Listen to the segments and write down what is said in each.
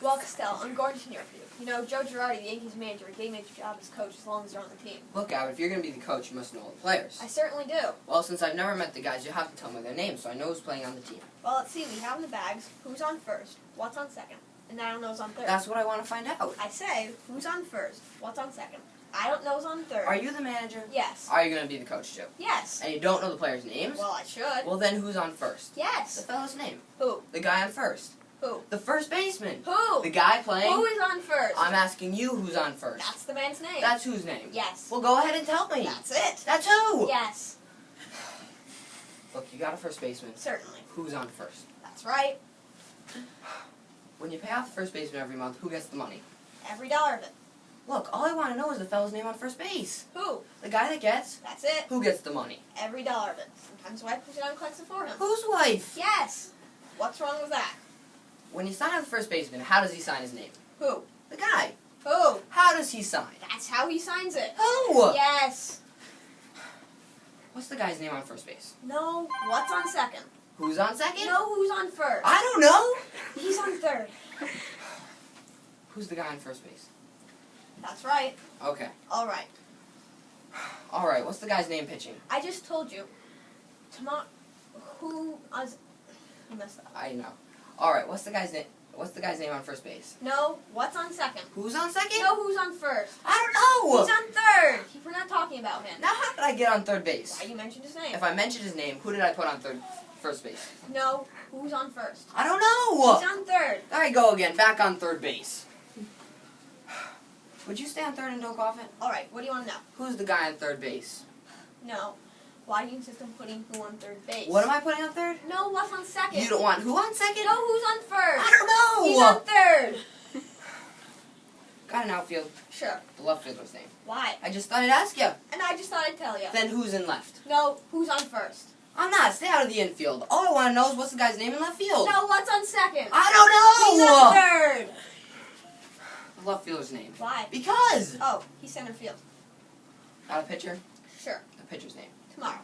Well, Costello, I'm going to senior for you. You know, Joe Girardi, the Yankees manager, gave me the job as coach as long as you're on the team. Look, Albert, if you're going to be the coach, you must know all the players. I certainly do. Well, since I've never met the guys, you'll have to tell me their names so I know who's playing on the team. Well, let's see. We have in the bags who's on first, what's on second, and I don't know who's on third. That's what I want to find out. I say, who's on first, what's on second, I don't know who's on third. Are you the manager? Yes. Are you going to be the coach, too? Yes. And you don't know the players' names? Well, I should. Well, then who's on first? The Yes. fellow's name. Who? The guy on first. Who? The first baseman. Who? The guy playing. Who is on first? I'm asking you who's on first. That's the man's name. That's whose name? Yes. Well, go ahead and tell me. That's it. That's who? Yes. Look, you got a first baseman. Certainly. Who's on first? That's right. When you pay off the first baseman every month, who gets the money? Every dollar of it. Look, all I want to know is the fellow's name on first base. Who? The guy that gets. That's it. Who gets the money? Every dollar of it. Sometimes wife puts it on and collects it for him. Whose wife? Yes. What's wrong with that? When you sign on the first baseman, how does he sign his name? Who? The guy. Who? How does he sign? That's how he signs it. Who? Yes. What's the guy's name on first base? No. What's on second? Who's on second? No. Who's on first? I don't know. He's on third. Who's the guy on first base? That's right. Okay. All right. All right. What's the guy's name pitching? I just told you. Tomorrow. Who? I messed up. I know. All right. What's the guy's name? What's the guy's name on first base? No. What's on second? Who's on second? No. Who's on first? I don't know. He's on third. We're not talking about him. Now, how did I get on third base? Why you mentioned his name? If I mentioned his name, who did I put on first base? No. Who's on first? I don't know. He's on third. There I go again, back on third base. Would you stay on third and don't cough it? All right. What do you want to know? Who's the guy on third base? No. Why do you insist on putting who on third base? What am I putting on third? No. What's on second? You don't want who on second? No. Who's on first? I don't know. He's on third. Got an outfield. Sure. The left fielder's name. Why? I just thought I'd ask you. And I just thought I'd tell you. Then who's in left? No. Who's on first? I'm not. Stay out of the infield. All I want to know is what's the guy's name in left field. No. What's on second? I don't He's know. on third. The left fielder's name. Why? Because. Oh, he's center field. Not a pitcher. Sure. The pitcher's name. Tomorrow.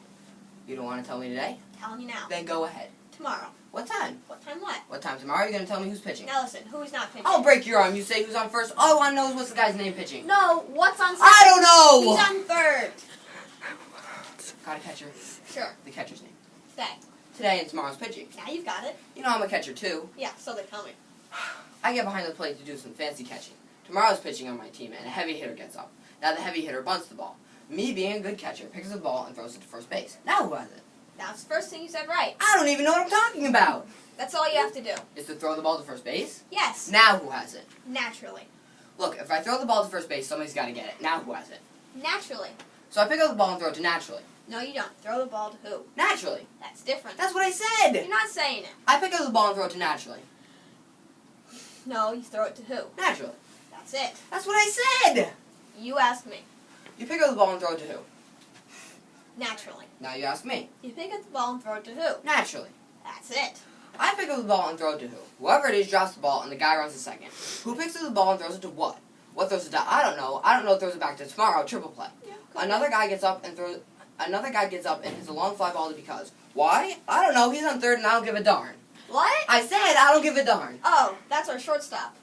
You don't want to tell me today? Telling you now. Then go ahead. Tomorrow. What time? What time? What? What time tomorrow? Are you going to tell me who's pitching? Now listen. Who is not pitching? I'll break your arm. You say who's on first. All I want to know is what's the guy's name pitching. No. What's on second? I don't know. He's on third. Got a catcher. Sure. The catcher's name. Today. Today and tomorrow's pitching. Now you've got it. You know I'm a catcher too. Yeah. So they tell me. I get behind the plate to do some fancy catching. Tomorrow's pitching on my team, and a heavy hitter gets up. Now the heavy hitter bunts the ball. Me, being a good catcher, picks the ball and throws it to first base. Now who has it? That's the first thing you said right. I don't even know what I'm talking about. That's all you have to do. Is to throw the ball to first base? Yes. Now who has it? Naturally. Look, if I throw the ball to first base, somebody's got to get it. Now who has it? Naturally. So I pick up the ball and throw it to naturally. No, you don't. Throw the ball to who? Naturally. That's different. That's what I said. You're not saying it. I pick up the ball and throw it to naturally. No, you throw it to who? Naturally. That's it. That's what I said. You ask me. You pick up the ball and throw it to who? Naturally. Now you ask me. You pick up the ball and throw it to who? Naturally. That's it. I pick up the ball and throw it to who? Whoever it is drops the ball and the guy runs to second. Who picks up the ball and throws it to what? What throws it to? I don't know. I don't know. Throws it back to tomorrow. Triple play. Yeah, Another guy gets up and throws. Another guy gets up and hits a long fly ball to because. Why? I don't know. He's on third and I don't give a darn. What? I said I don't give a darn. Oh, that's our shortstop.